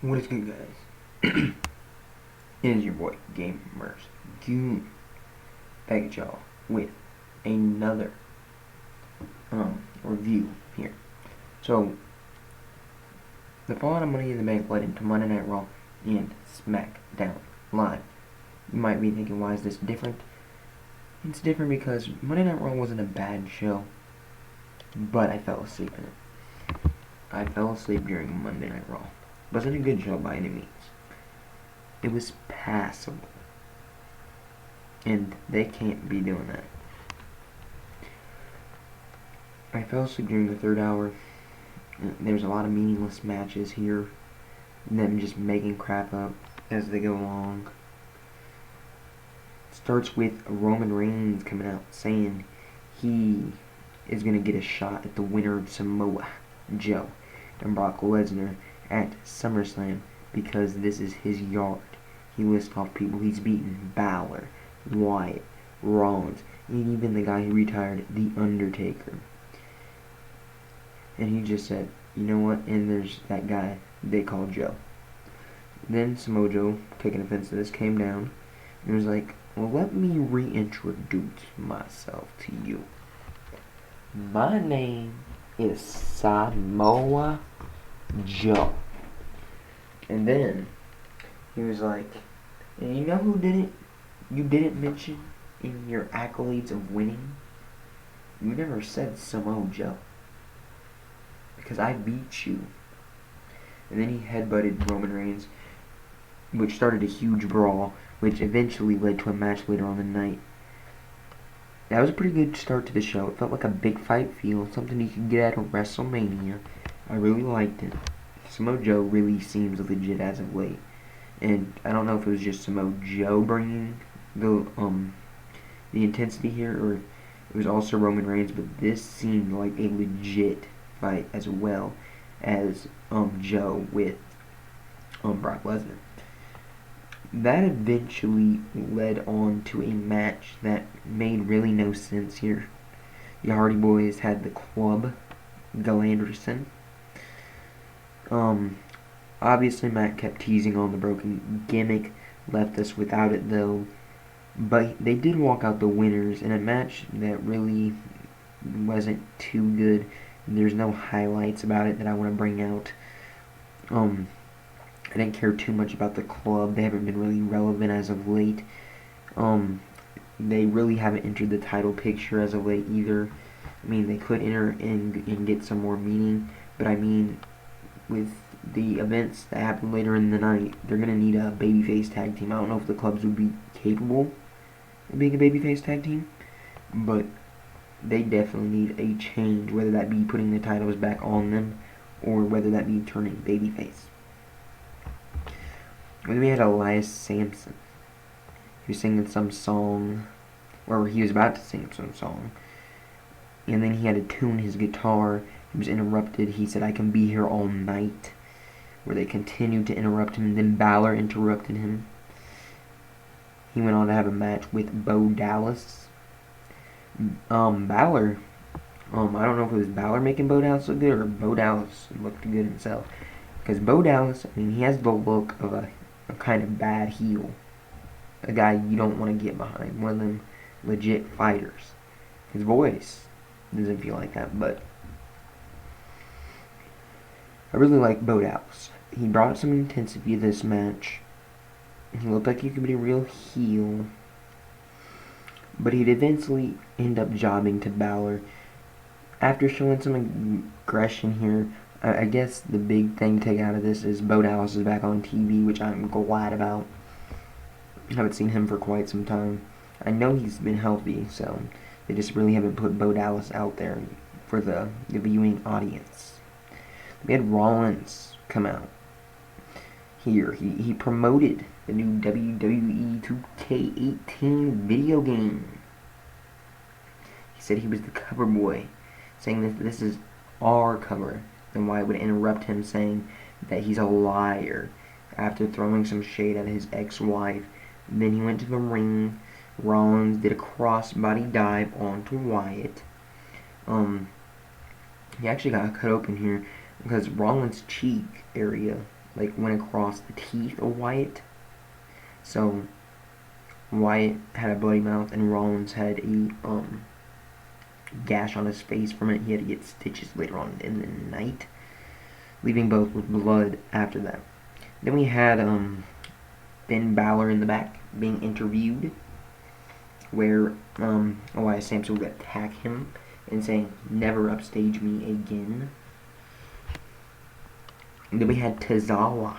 What is good, guys? It is your boy, Gamers Goon, back at y'all with another review here. So, the fallout of Money in the Bank led into Monday Night Raw and Smackdown Live. You might be thinking, why is this different? It's different because Monday Night Raw wasn't a bad show, but I fell asleep in it. I fell asleep during Monday Night Raw. Wasn't a good show by any means. It was passable. And they can't be doing that. I fell asleep during the third hour. There's a lot of meaningless matches here. Them just making crap up as they go along. Starts with Roman Reigns coming out saying he is going to get a shot at the winner of Samoa Joe and Brock Lesnar at SummerSlam because this is his yard. He lists off people he's beaten: Balor, Wyatt, Rollins, and even the guy who retired, The Undertaker. And he just said, you know what, and there's that guy they call Joe. Then Samoa Joe, taking offense to this, came down and was like, well, let me reintroduce myself to you. My name is Samoa Joe. And then he was like, and you know who you didn't mention in your accolades of winning? You never said Samoa Joe. Because I beat you. And then he headbutted Roman Reigns, which started a huge brawl, which eventually led to a match later on the night. That was a pretty good start to the show. It felt like a big fight feel, something you could get out of WrestleMania. I really liked it. Samoa Joe really seems legit as of late. And I don't know if it was just Samoa Joe bringing the intensity here, or it was also Roman Reigns, but this seemed like a legit fight as well as Joe with Brock Lesnar. That eventually led on to a match that made really no sense here. The Hardy Boys had the Club, Anderson. Obviously Matt kept teasing on the broken gimmick, left us without it though. But they did walk out the winners in a match that really wasn't too good. There's no highlights about it that I want to bring out. I didn't care too much about the Club. They haven't been really relevant as of late. They really haven't entered the title picture as of late either. I mean, they could enter and get some more meaning, but I mean, with the events that happen later in the night, they're going to need a babyface tag team. I don't know if the Clubs would be capable of being a babyface tag team, but they definitely need a change, whether that be putting the titles back on them or whether that be turning babyface. Then we had Elias Sampson. He was singing some song, or he was about to sing some song, and then he had to tune his guitar. He was interrupted. He said, I can be here all night, where they continued to interrupt him. Then Balor interrupted him. He went on to have a match with Bo Dallas. Balor, I don't know if it was Balor making Bo Dallas look good or Bo Dallas looked good himself. Because Bo Dallas, I mean, he has the look of a kind of bad heel. A guy you don't want to get behind. One of them legit fighters. His voice doesn't feel like that, but I really like Bo Dallas. He brought some intensity to this match. He looked like he could be a real heel. But he'd eventually end up jobbing to Balor. After showing some aggression here, I guess the big thing to take out of this is Bo Dallas is back on TV, which I'm glad about. I haven't seen him for quite some time. I know he's been healthy, so they just really haven't put Bo Dallas out there for the viewing audience. We had Rollins come out here. He promoted the new WWE 2K18 video game. He said he was the cover boy, saying that this is our cover. And Wyatt would interrupt him, saying that he's a liar after throwing some shade at his ex-wife. Then he went to the ring. Rollins did a crossbody dive onto Wyatt. He actually got cut open here because Rollins' cheek area like went across the teeth of Wyatt. So Wyatt had a bloody mouth, and Rollins had a gash on his face from it. He had to get stitches later on in the night, leaving both with blood after that. Then we had Finn Balor in the back being interviewed, where Elias Sampson would attack him and saying, "Never upstage me again." And then we had Tozawa.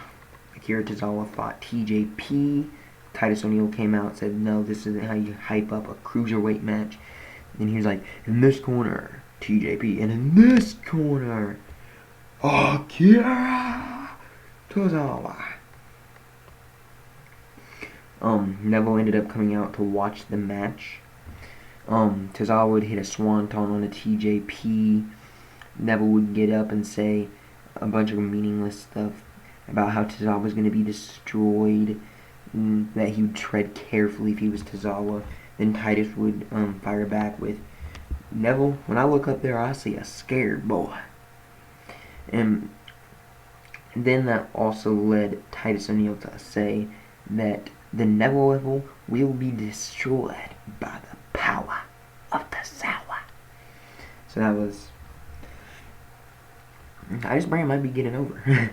Akira Tozawa fought TJP. Titus O'Neil came out and said, "No, this isn't how you hype up a cruiserweight match." And he was like, "In this corner, TJP, and in this corner, Akira Tozawa." Neville ended up coming out to watch the match. Tozawa would hit a swanton on a TJP. Neville would get up and say a bunch of meaningless stuff about how Tozawa was going to be destroyed, that he would tread carefully if he was Tozawa. Then Titus would fire back with, "Neville, when I look up there, I see a scared boy." And then that also led Titus O'Neil to say that the Neville level will be destroyed by the power of Tozawa. So that was... Titus Brand might be getting over. I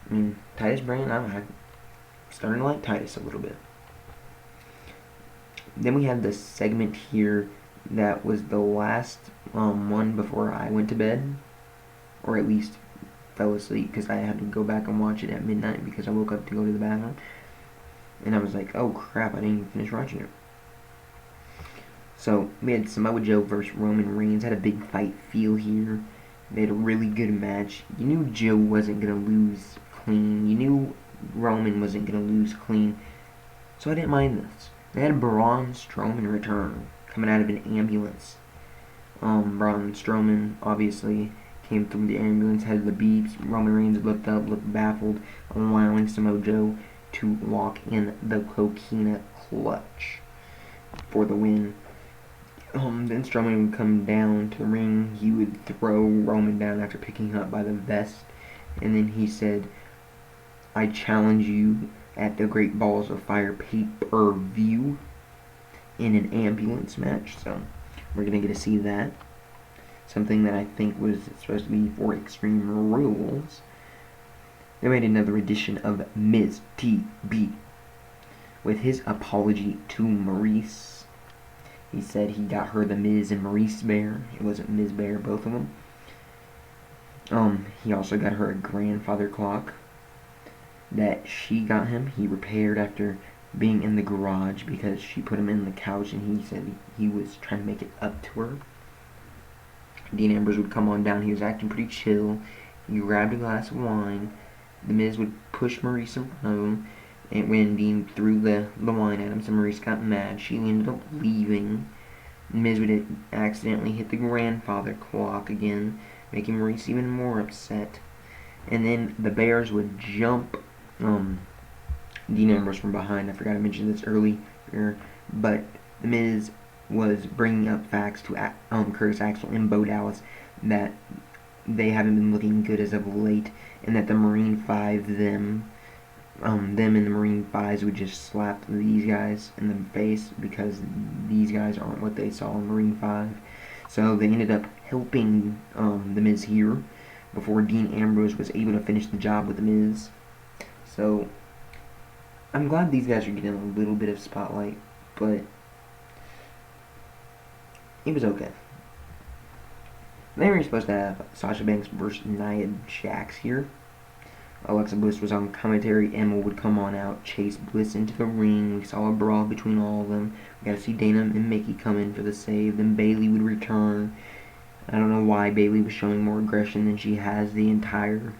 mean, Titus Brand, I'm starting to like Titus a little bit. Then we had this segment here that was the last one before I went to bed, or at least fell asleep, because I had to go back and watch it at midnight because I woke up to go to the bathroom. And I was like, oh crap, I didn't even finish watching it. So we had Samoa Joe versus Roman Reigns. Had a big fight feel here. They had a really good match. You knew Joe wasn't going to lose clean. You knew Roman wasn't going to lose clean. So I didn't mind this. They had Braun Strowman return, coming out of an ambulance. Braun Strowman obviously came through the ambulance, had the beeps. Roman Reigns looked up, looked baffled, allowing Samoa Joe to lock in the Coquina clutch for the win. Then Strowman would come down to the ring. He would throw Roman down after picking him up by the vest. And then he said, "I challenge you at the Great Balls of Fire pay-per-view in an ambulance match." So we're going to get to see that. Something that I think was supposed to be for Extreme Rules. They made another edition of Miz TV with his apology to Maurice. He said he got her the Miz and Maurice Bear. It wasn't Miz Bear, both of them. He also got her a grandfather clock that she got him. He repaired after being in the garage because she put him in the couch, and he said he was trying to make it up to her. Dean Ambrose would come on down. He was acting pretty chill. He grabbed a glass of wine. The Miz would push Maurice in front of him, and when Dean threw the wine at him, so Maurice got mad. She ended up leaving. Miz would accidentally hit the grandfather clock again, making Maurice even more upset. And then the Bears would jump Dean Ambrose from behind. I forgot to mention this earlier, but the Miz was bringing up facts to Curtis Axel and Bo Dallas that they haven't been looking good as of late, and that the Marine 5, them and the Marine 5s would just slap these guys in the face because these guys aren't what they saw in Marine 5. So they ended up helping the Miz here before Dean Ambrose was able to finish the job with the Miz. So I'm glad these guys are getting a little bit of spotlight, but it was okay. They were supposed to have Sasha Banks versus Nia Jax here. Alexa Bliss was on commentary. Emma would come on out, chase Bliss into the ring. We saw a brawl between all of them. We got to see Dana and Mickey come in for the save. Then Bayley would return. I don't know why Bayley was showing more aggression than she has the entire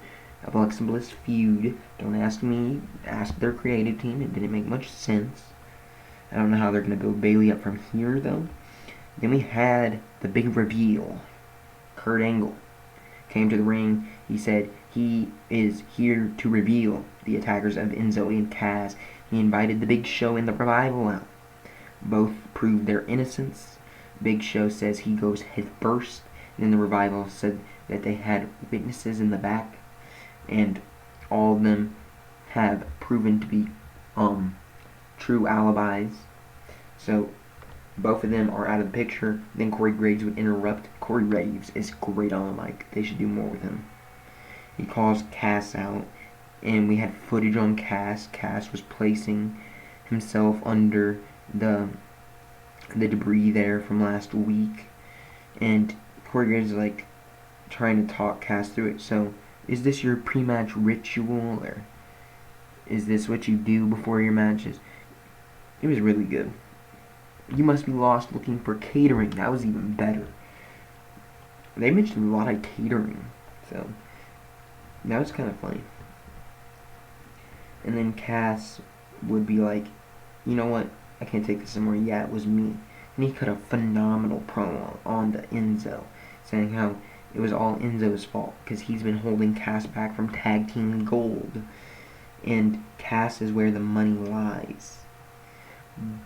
Alexa Bliss feud. Don't ask me. Ask their creative team. It didn't make much sense. I don't know how they're going to build Bayley up from here, though. Then we had the big reveal. Kurt Angle came to the ring. He said he is here to reveal the attackers of Enzo and Kaz. He invited the Big Show and the Revival out. Both proved their innocence. Big Show says he goes head first. And then the Revival said that they had witnesses in the back. And all of them have proven to be true alibis. So both of them are out of the picture. Then Corey Graves would interrupt. Corey Graves is great on the mic. They should do more with him. He calls Cass out, and we had footage on Cass. Cass was placing himself under the debris there from last week, and Corey Graves is like trying to talk Cass through it. So, is this your pre-match ritual, or is this what you do before your matches? It was really good. You must be lost looking for catering. That was even better. They mentioned a lot of catering, so that was kind of funny. And then Cass would be like, you know what? I can't take this anymore. Yeah, it was me. And he cut a phenomenal promo on the Enzo, saying how it was all Enzo's fault because he's been holding Cass back from tag team gold. And Cass is where the money lies.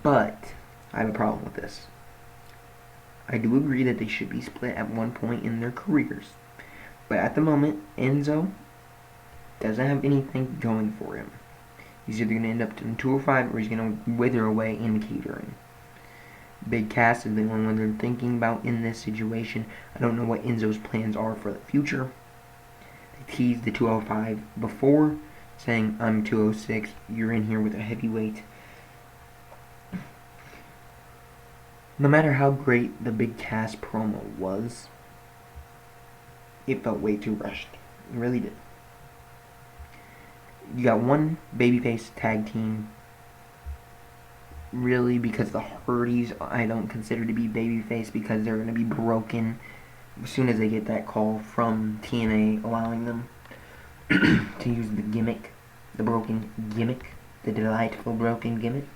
But I have a problem with this. I do agree that they should be split at one point in their careers. But at the moment, Enzo doesn't have anything going for him. He's either going to end up in 205 or he's going to wither away in catering. Big Cass is the only one they're thinking about in this situation. I don't know what Enzo's plans are for the future. They teased the 205 before, saying, I'm 206, you're in here with a heavyweight. No matter how great the Big Cass promo was, it felt way too rushed. It really did. You got one babyface tag team, really, because the Hardys I don't consider to be babyface because they're going to be broken as soon as they get that call from TNA allowing them to use the gimmick, the broken gimmick, the delightful broken gimmick.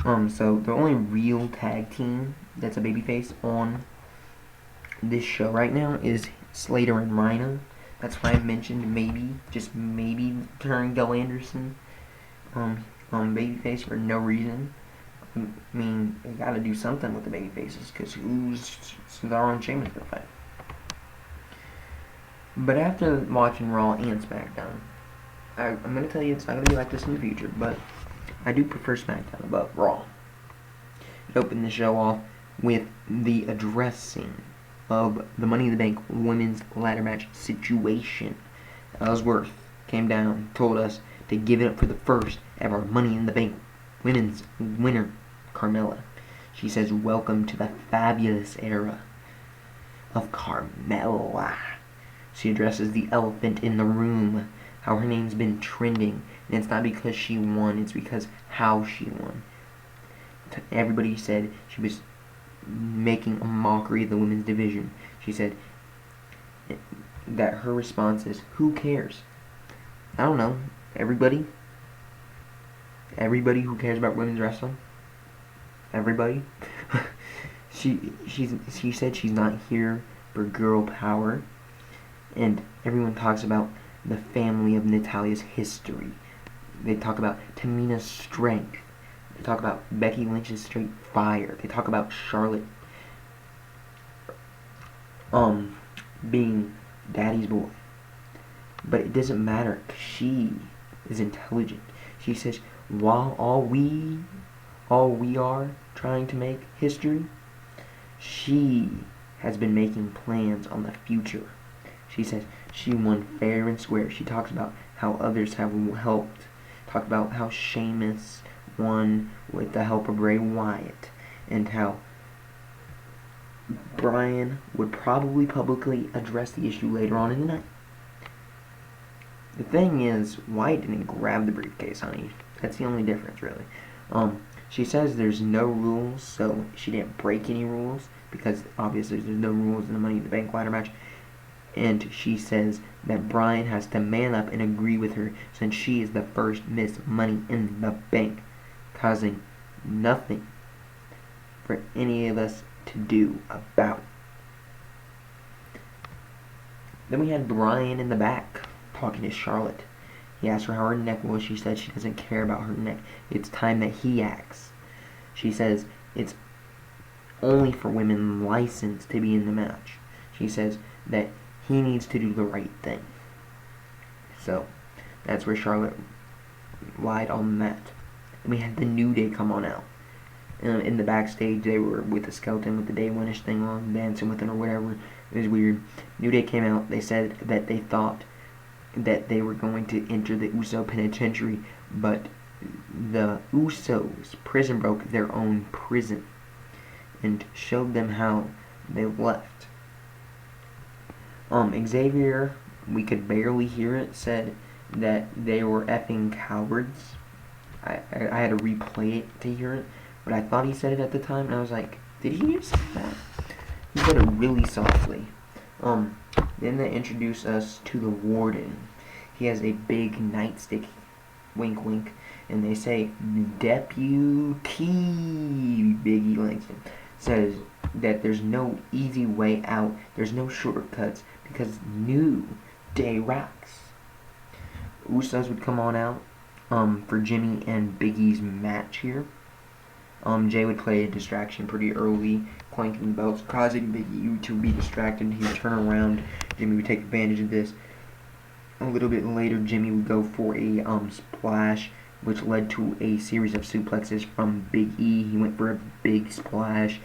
So the only real tag team that's a babyface on this show right now is Slater and Rhino. That's why I mentioned maybe, just maybe, turn Del Anderson babyface for no reason. I mean, they gotta do something with the babyfaces, because who's Cesaro and Sheamus gonna fight? But after watching Raw and SmackDown, I'm gonna tell you it's not gonna be like this in the future, but I do prefer SmackDown above Raw. It opened the show off with the addressing of the Money in the Bank women's ladder match situation. Ellsworth came down, told us to give it up for the first ever Money in the Bank women's winner, Carmella. She says, welcome to the fabulous era of Carmella. She addresses the elephant in the room, how her name's been trending, and it's not because she won, it's because how she won. Everybody said she was making a mockery of the women's division. She said that her response is, who cares? I don't know. Everybody who cares about women's wrestling? Everybody? She said she's not here for girl power, and everyone talks about the family of Natalia's history. They talk about Tamina's strength. They talk about Becky Lynch's straight fire. They talk about Charlotte being daddy's boy. But it doesn't matter, 'cause she is intelligent. She says, while all we are trying to make history, she has been making plans on the future. She says she won fair and square. She talks about how others have helped. Talk about how Sheamus won with the help of Bray Wyatt, and how Bryan would probably publicly address the issue later on in the night. The thing is, Wyatt didn't grab the briefcase, honey. That's the only difference, really. She says there's no rules, so she didn't break any rules, because obviously there's no rules in the Money in the Bank ladder match. And she says that Bryan has to man up and agree with her, since she is the first Miss Money in the Bank, causing nothing for any of us to do about it. Then we had Bryan in the back talking to Charlotte. He asked her how her neck was. She said she doesn't care about her neck. It's time that he acts. She says it's only for women licensed to be in the match. She says that he needs to do the right thing. So that's where Charlotte lied on that. And we had the New Day come on out. In the backstage, they were with the skeleton with the Day One-ish thing on, dancing with it or whatever. It was weird. New Day came out. They said that they thought that they were going to enter the Uso penitentiary, but the Usos prison broke their own prison and showed them how they left. Xavier, we could barely hear it, said that they were effing cowards. I had to replay it to hear it, but I thought he said it at the time, and I was like, did he just say that? He said it really softly. Then they introduce us to the Warden. He has a big nightstick, wink wink, and they say, Deputy Biggie Langston says that there's no easy way out, there's no shortcuts, because New Day rocks. Usos would come on out for Jimmy and Big E's match here. Jay would play a distraction pretty early, clanking belts, causing Big E to be distracted. He would turn around. Jimmy would take advantage of this. A little bit later, Jimmy would go for a splash, which led to a series of suplexes from Big E. He went for a big splash.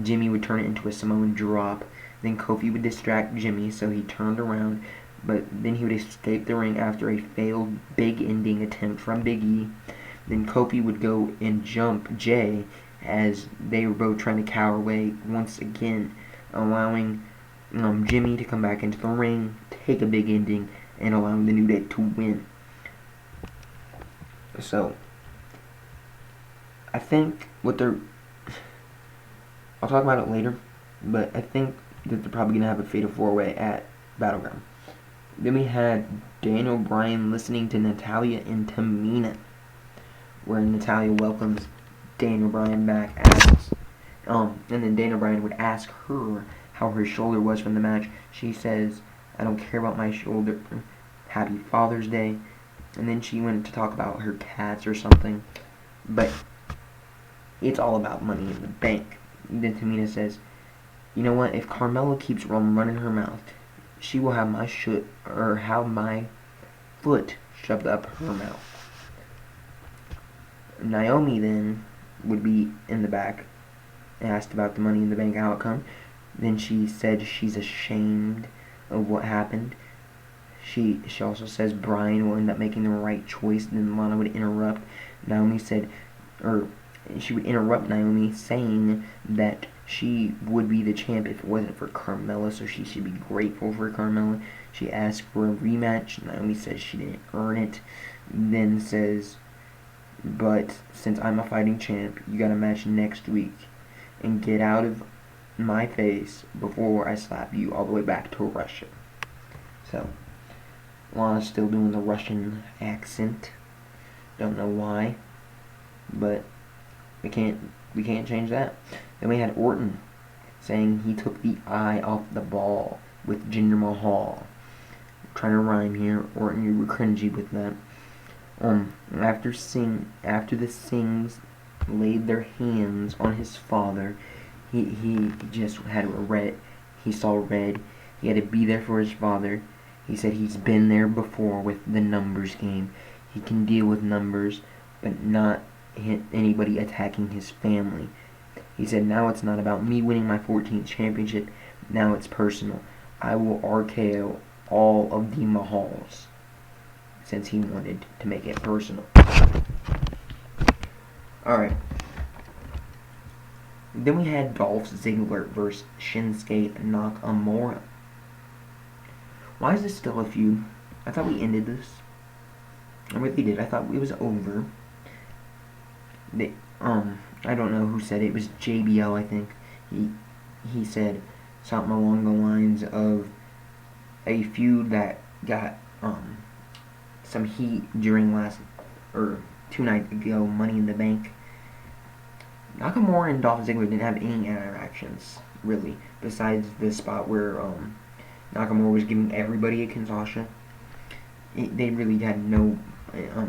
Jimmy would turn it into a Samoan drop. Then Kofi would distract Jimmy, so he turned around, but then he would escape the ring after a failed big ending attempt from Big E. Then Kofi would go and jump Jay as they were both trying to cower away once again, allowing Jimmy to come back into the ring, take a big ending, and allowing the New Day to win. So, I think I'll talk about it later, but I think that they're probably going to have a Fatal 4-Way at Battleground. Then we had Daniel Bryan listening to Natalya and Tamina, where Natalya welcomes Daniel Bryan back, and then Daniel Bryan would ask her how her shoulder was from the match. She says, I don't care about my shoulder, happy Father's Day. And then she went to talk about her cats or something, but it's all about Money in the Bank. Then Tamina says, you know what, if Carmella keeps running her mouth, she will have my foot shoved up her mouth. Naomi then would be in the back, asked about the Money in the Bank outcome. Then she said she's ashamed of what happened. She also says Bryan will end up making the right choice. Then Lana would interrupt. She would interrupt Naomi, saying that she would be the champ if it wasn't for Carmella, so she should be grateful for Carmella. She asked for a rematch. Naomi says she didn't earn it. Then says, but since I'm a fighting champ, you got a match next week. And get out of my face before I slap you all the way back to Russia. So, Lana's still doing the Russian accent. Don't know why, but we can't change that. Then we had Orton saying he took the eye off the ball with Jinder Mahal. Trying to rhyme here. Orton, you were cringy with that. After the Sings laid their hands on his father, he just had red. He saw red. He had to be there for his father. He said he's been there before with the numbers game. He can deal with numbers, but not hit anybody attacking his family. He said, now it's not about me winning my 14th championship. Now it's personal. I will RKO all of the Mahals, since he wanted to make it personal. Alright. Then we had Dolph Ziggler versus Shinsuke Nakamura. Why is this still a feud? I thought we ended this. I really did. I thought it was over. I don't know who said it. It was JBL, I think. He said something along the lines of a feud that got some heat during 2 nights ago, Money in the Bank. Nakamura and Dolph Ziggler didn't have any interactions, really, besides the spot where Nakamura was giving everybody a Kinshasa. They really had no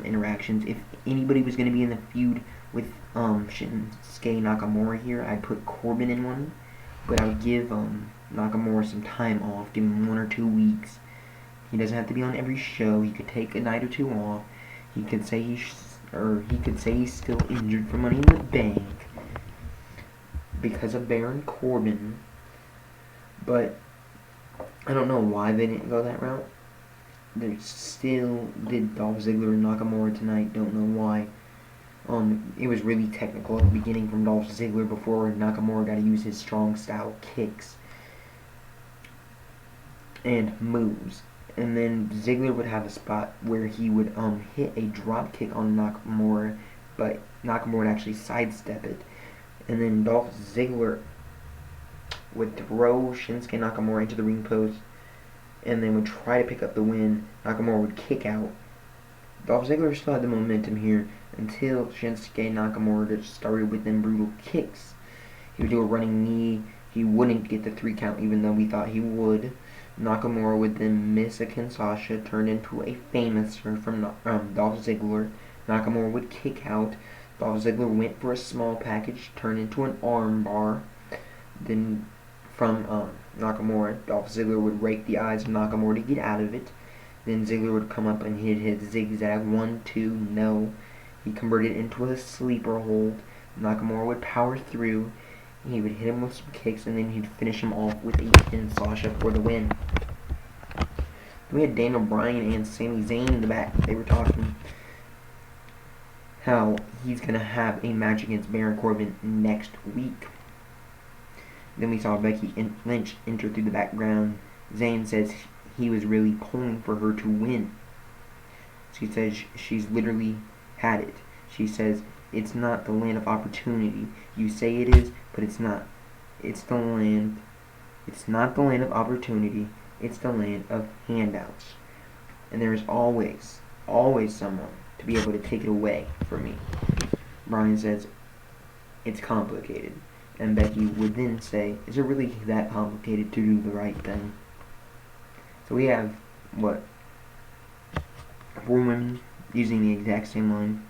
interactions. If anybody was going to be in the feud with Shinsuke Nakamura here, I'd put Corbin in one, but I would give Nakamura some time off, give him 1 or 2 weeks. He doesn't have to be on every show. He could take a night or two off. He could say he's still injured for Money in the Bank because of Baron Corbin. But I don't know why they didn't go that route. They still did Dolph Ziggler and Nakamura tonight. Don't know why. It was really technical at the beginning from Dolph Ziggler before Nakamura got to use his strong style kicks and moves. And then Ziggler would have a spot where he would hit a drop kick on Nakamura, but Nakamura would actually sidestep it. And then Dolph Ziggler would throw Shinsuke Nakamura into the ring post and then would try to pick up the win. Nakamura would kick out. Dolph Ziggler still had the momentum here until Shinsuke Nakamura just started with them brutal kicks. He would do a running knee. He wouldn't get the 3 count even though we thought he would. Nakamura would then miss a Kinshasa, turned into a famouser from Dolph Ziggler. Nakamura would kick out. Dolph Ziggler went for a small package, turned into an arm bar. Then from Nakamura, Dolph Ziggler would rake the eyes of Nakamura to get out of it. Then Ziggler would come up and hit his zigzag 1-2, no. He converted it into a sleeper hold. Nakamura would power through. He would hit him with some kicks, and then he'd finish him off with a Kinshasa for the win. We had Daniel Bryan and Sami Zayn in the back. They were talking how he's going to have a match against Baron Corbin next week. Then we saw Becky Lynch enter through the background. Zayn says he was really pulling for her to win. She says she's literally had it. She says it's not the land of opportunity. You say it is, but it's not. It's not the land of opportunity. It's the land of handouts. And there is always someone to be able to take it away from me. Bryan says it's complicated. And Becky would then say, is it really that complicated to do the right thing? So we have, 4 women using the exact same line.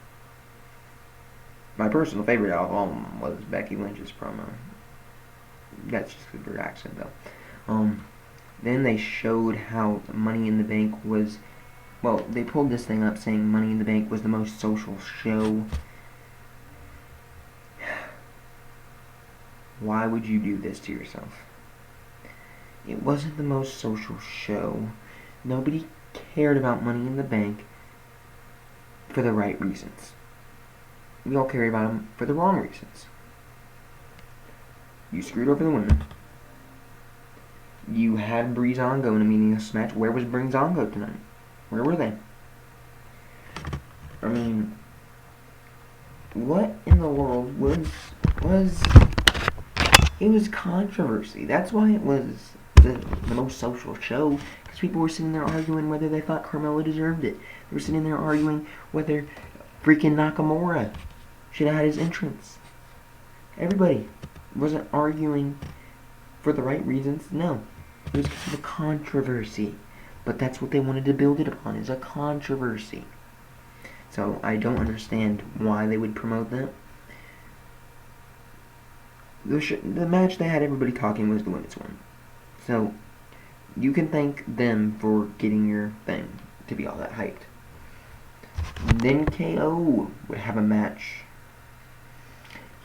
My personal favorite out of all of them was Becky Lynch's promo. That's just because of her accent, though. Then they showed how Money in the Bank was... Well, they pulled this thing up saying Money in the Bank was the most social show. Why would you do this to yourself? It wasn't the most social show. Nobody cared about Money in the Bank for the right reasons. We all care about them for the wrong reasons. You screwed over the women. You had Breezango in a meaningless match. Where was Breezango tonight? Where were they? I mean, what in the world was it was controversy. That's why it was the most social show, because people were sitting there arguing whether they thought Carmella deserved it. They were sitting there arguing whether freaking Nakamura should have had his entrance. Everybody wasn't arguing for the right reasons. No, it was because of a controversy. But that's what they wanted to build it upon, is a controversy. So I don't understand why they would promote that. The match that had everybody talking was the women's one. So you can thank them for getting your thing to be all that hyped. Then KO would have a match.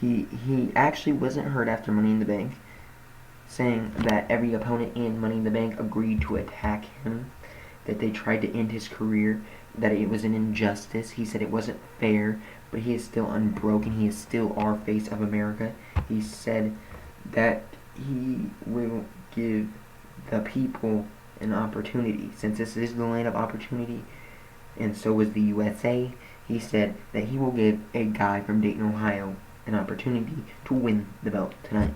He actually wasn't hurt after Money in the Bank, saying that every opponent in Money in the Bank agreed to attack him, that they tried to end his career, that it was an injustice. He said it wasn't fair, but he is still unbroken. He is still our face of America. He said that he will give the people an opportunity. Since this is the land of opportunity, and so is the USA, he said that he will give a guy from Dayton, Ohio, an opportunity to win the belt tonight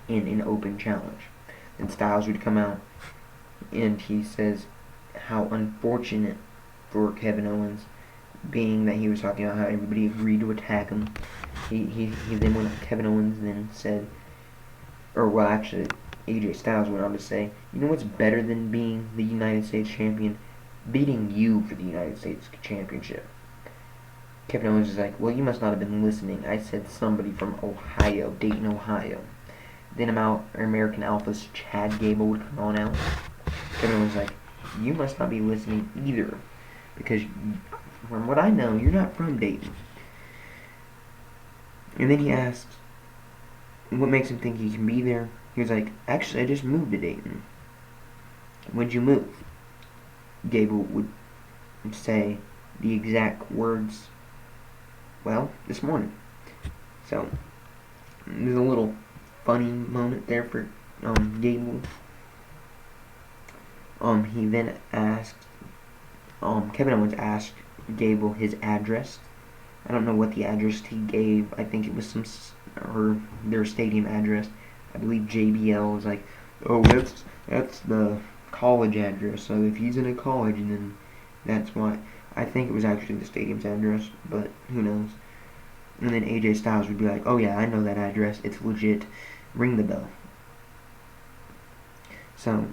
in an open challenge. Then Styles would come out, and he says how unfortunate for Kevin Owens, being that he was talking about how everybody agreed to attack him. He then went up to Kevin Owens and then said, or well actually AJ Styles went on to say, you know what's better than being the United States champion? Beating you for the United States championship. Kevin Owens is like, well, you must not have been listening. I said somebody from Ohio, Dayton, Ohio. Then American Alpha's Chad Gable would come on out. Kevin Owens was like, you must not be listening either, because from what I know, you're not from Dayton. And then he asks, what makes him think he can be there? He was like, actually, I just moved to Dayton. When'd you move? Gable would say the exact words, well, this morning. So, there's a little funny moment there for Gable. He then asked, Kevin Owens asked Gable his address. I don't know what the address he gave. I think it was their stadium address. I believe JBL was like, oh, that's the college address. So if he's in a college, then that's why. I think it was actually the stadium's address, but who knows. And then AJ Styles would be like, oh yeah, I know that address. It's legit. Ring the bell. So,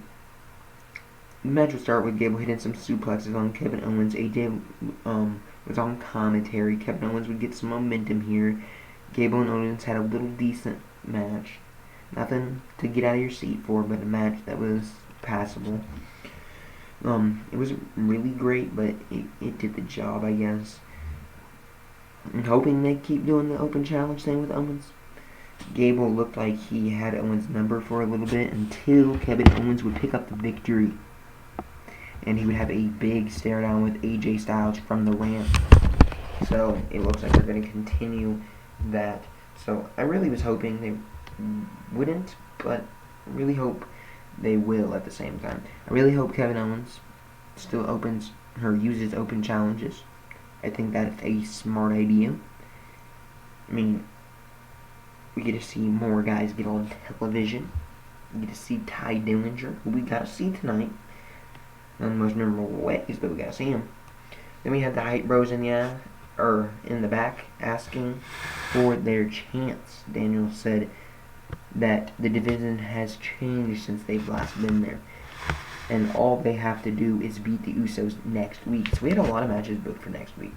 the match would start with Gable hitting some suplexes on Kevin Owens. AJ was on commentary. Kevin Owens would get some momentum here. Gable and Owens had a little decent match. Nothing to get out of your seat for, but a match that was passable. It was really great, but it did the job, I guess. I'm hoping they keep doing the open challenge thing with Owens. Gable looked like he had Owens' number for a little bit until Kevin Owens would pick up the victory. And he would have a big stare down with AJ Styles from the ramp. So it looks like they're going to continue that. So I really was hoping they wouldn't, but I really hope they will at the same time. I really hope Kevin Owens still uses open challenges. I think that's a smart idea. I mean, we get to see more guys get on television. We get to see Ty Dillinger, who we got to see tonight. Not the most memorable ways, but we got to see him. Then we have the Hype Bros in the back asking for their chance. Daniel said that the division has changed since they've last been there, and all they have to do is beat the Usos next week. So we had a lot of matches booked for next week.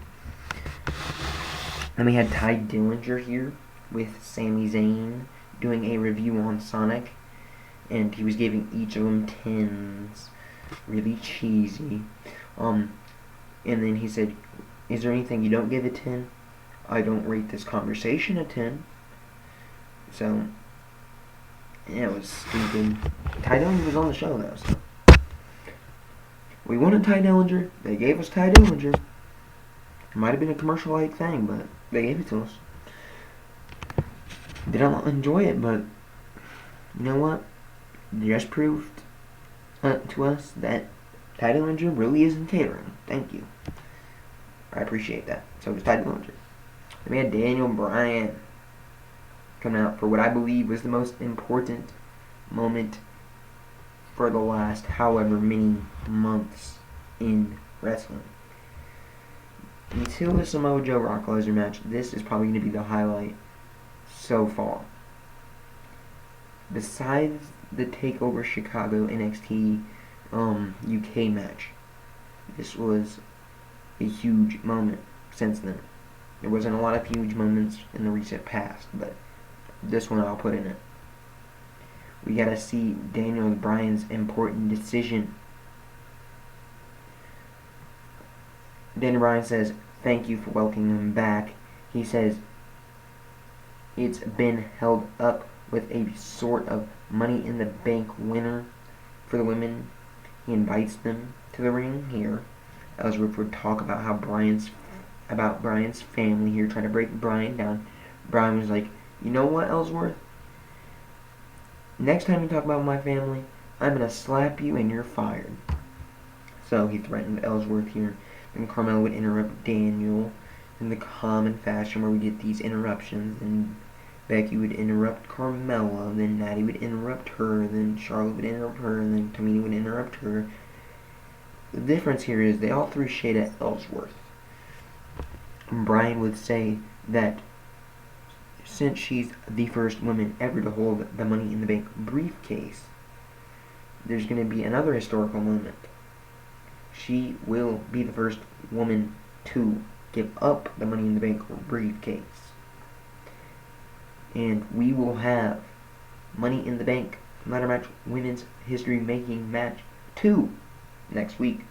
Then we had Ty Dillinger here with Sami Zayn doing a review on Sonic, and he was giving each of them 10s. Really cheesy. And then he said, is there anything you don't give a 10? I don't rate this conversation a 10. So, yeah, it was stupid. Ty Dillinger was on the show, though, so. We wanted Ty Dillinger. They gave us Ty Dillinger. It might have been a commercial-like thing, but they gave it to us. Didn't enjoy it, but you know what? It just proved to us that Ty Dillinger really isn't catering. Thank you. I appreciate that. So does Ty Dillinger. Then we had Daniel Bryan coming out for what I believe was the most important moment for the last however many months in wrestling. Until the Samoa Joe Brock Lesnar match, this is probably going to be the highlight so far. Besides the TakeOver Chicago NXT UK match, this was a huge moment since then. There wasn't a lot of huge moments in the recent past, but this one I'll put in it. We gotta see Daniel Bryan's important decision. Daniel Bryan says, thank you for welcoming him back. He says, it's been held up with a sort of Money in the Bank winner for the women. He invites them to the ring here. Ellsworth would talk about Brian's family here, trying to break Brian down. Brian was like, you know what, Ellsworth? Next time you talk about my family, I'm going to slap you and you're fired. So he threatened Ellsworth here. Then Carmella would interrupt Daniel in the common fashion where we get these interruptions. And Becky would interrupt Carmella, then Natty would interrupt her, then Charlotte would interrupt her, and then Tamina would interrupt her. The difference here is they all threw shade at Ellsworth. Brian would say that since she's the first woman ever to hold the Money in the Bank briefcase, there's going to be another historical moment. She will be the first woman to give up the Money in the Bank briefcase. And we will have Money in the Bank ladder match women's history making match 2 next week.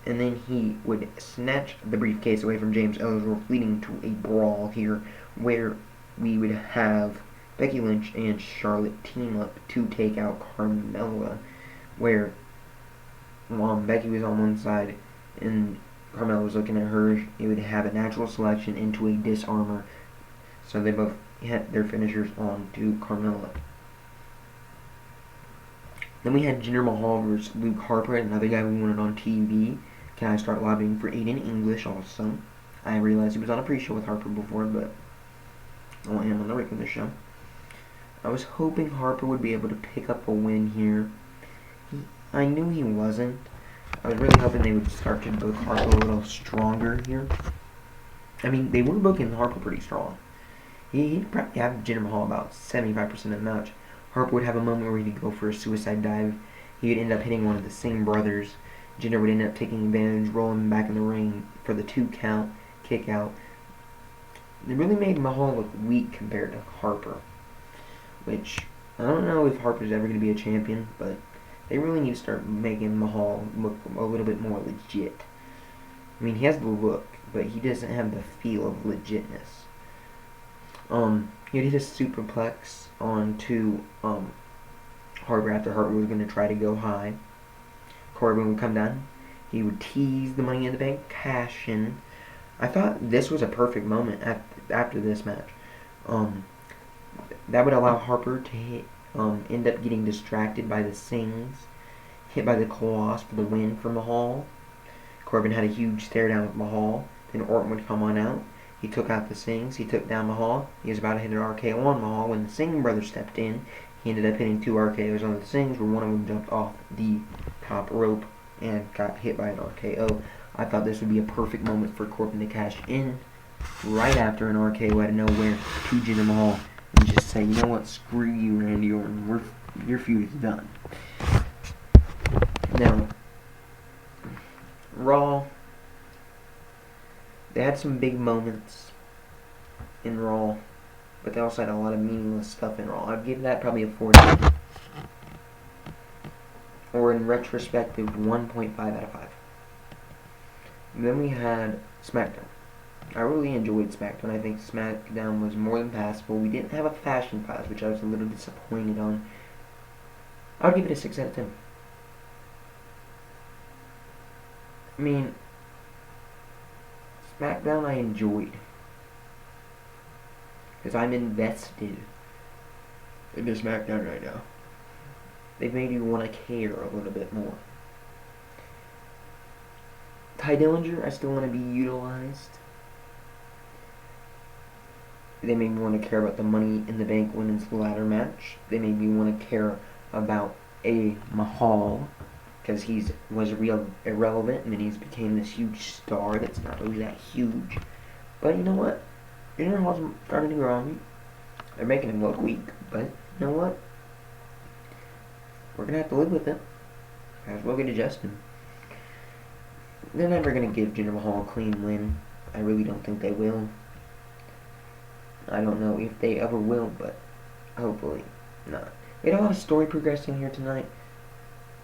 And then he would snatch the briefcase away from James Ellsworth, leading to a brawl here where we would have Becky Lynch and Charlotte team up to take out Carmella, where Becky was on one side and Carmella was looking at her. It would have a natural selection into a disarmor, so they both had their finishers on to Carmella. Then we had Jinder Mahal versus Luke Harper, another guy we wanted on TV. Can I start lobbying for Aiden English also? I realized he was on a pre-show with Harper before, but I want him on the regular show. I was hoping Harper would be able to pick up a win here. I knew he wasn't. I was really hoping they would start to book Harper a little stronger here. I mean, they were booking Harper pretty strong. He'd probably have Jinder Mahal about 75% of the match. Harper would have a moment where he'd go for a suicide dive. He would end up hitting one of the Singh brothers. Jinder would end up taking advantage, rolling back in the ring for the 2 count, kick out. They really made Mahal look weak compared to Harper, which I don't know if Harper's ever going to be a champion, but they really need to start making Mahal look a little bit more legit. I mean, he has the look, but he doesn't have the feel of legitness. He'd hit a superplex onto Harper after Harper was going to try to go high. Corbin would come down. He would tease the Money in the Bank cash in. I thought this was a perfect moment after this match. That would allow Harper to end up getting distracted by the Singhs, hit by the Colossus for the win for Mahal. Corbin had a huge stare down with Mahal. Then Orton would come on out. He took out the Singhs. He took down Mahal. He was about to hit an RKO on Mahal when the Singh brothers stepped in. He ended up hitting 2 RKOs on the Singhs, where one of them jumped off the top rope and got hit by an RKO. I thought this would be a perfect moment for Corbin to cash in right after an RKO out of nowhere to Jinder Mahal and just say, you know what, screw you, Randy Orton. Your feud is done. Now, Raw, they had some big moments in Raw, but they also had a lot of meaningless stuff in Raw. I'd give that probably a 40. Or in retrospective, 1.5 out of 5. And then we had Smackdown. I really enjoyed Smackdown. I think Smackdown was more than passable. We didn't have a fashion pass, which I was a little disappointed on. I would give it a 6 out of 10. I mean, Smackdown I enjoyed, because I'm invested in this Smackdown right now. They've made you want to care a little bit more. Ty Dillinger, I still want to be utilized. They made me want to care about the Money in the Bank women's ladder match. They made me want to care about a Mahal, because he was irrelevant, and then he's became this huge star that's not really that huge. But you know what? Jinder Mahal's starting to grow on me. They're making him look weak, but you know what? We're going to have to live with it. As well get adjusted. They're never going to give Jinder Mahal a clean win. I really don't think they will. I don't know if they ever will, but hopefully not. We had a lot of story progressing here tonight.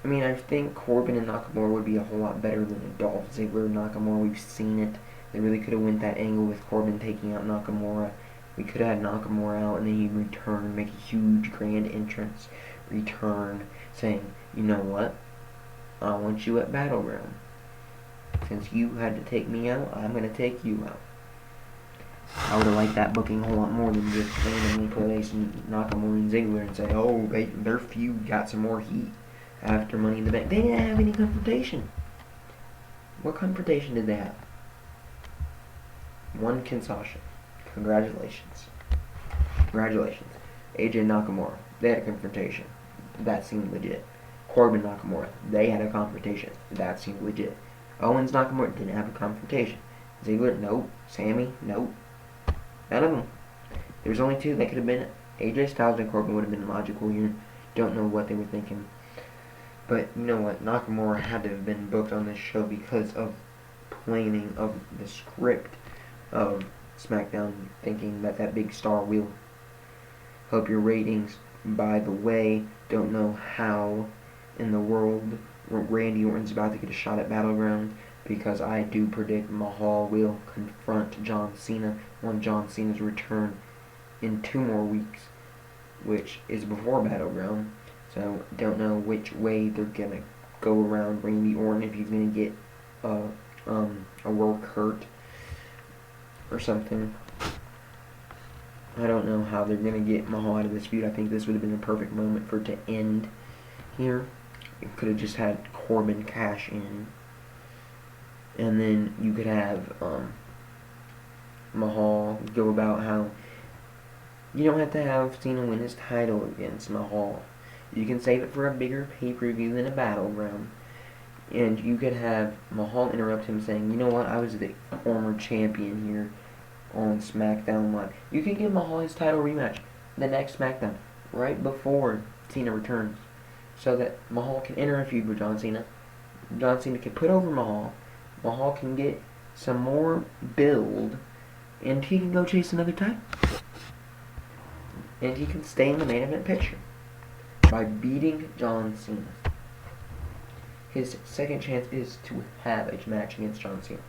I mean, I think Corbin and Nakamura would be a whole lot better than a Dolph Ziggler Nakamura. We've seen it. They really could have went that angle with Corbin taking out Nakamura. We could have had Nakamura out and then he'd return, make a huge grand entrance, return, saying, you know what? I want you at Battleground. Since you had to take me out, I'm going to take you out. I would have liked that booking a whole lot more than just randomly placing Nakamura and Ziggler and say, oh, their feud got some more heat after Money in the Bank. They didn't have any confrontation. What confrontation did they have? One concession. Congratulations. Congratulations. AJ Nakamura, they had a confrontation. That seemed legit. Corbin Nakamura, they had a confrontation. That seemed legit. Owens Nakamura didn't have a confrontation. Ziggler, nope. Sammy, nope. None of them. There's only 2 that could have been. AJ Styles and Corbin would have been logical here. Don't know what they were thinking. But you know what? Nakamura had to have been booked on this show because of planning of the script of SmackDown, thinking that big star will help your ratings. By the way, don't know how in the world Randy Orton's about to get a shot at Battleground, because I do predict Mahal will confront John Cena on John Cena's return in 2 more weeks, which is before Battleground. So don't know which way they're gonna go around Randy Orton, if he's gonna get a work hurt or something. I don't know how they're gonna get Mahal out of this feud. I think this would have been the perfect moment for it to end here. It could have just had Corbin cash in, and then you could have Mahal go about how you don't have to have Cena win his title against Mahal. You can save it for a bigger pay-per-view than a Battleground. And you could have Mahal interrupt him saying, you know what, I was the former champion here on Smackdown Live. You could give Mahal his title rematch the next Smackdown, right before Cena returns, so that Mahal can enter a feud with John Cena. John Cena can put over Mahal. Mahal can get some more build, and he can go chase another title. And he can stay in the main event picture by beating John Cena. His second chance is to have a match against John Cena.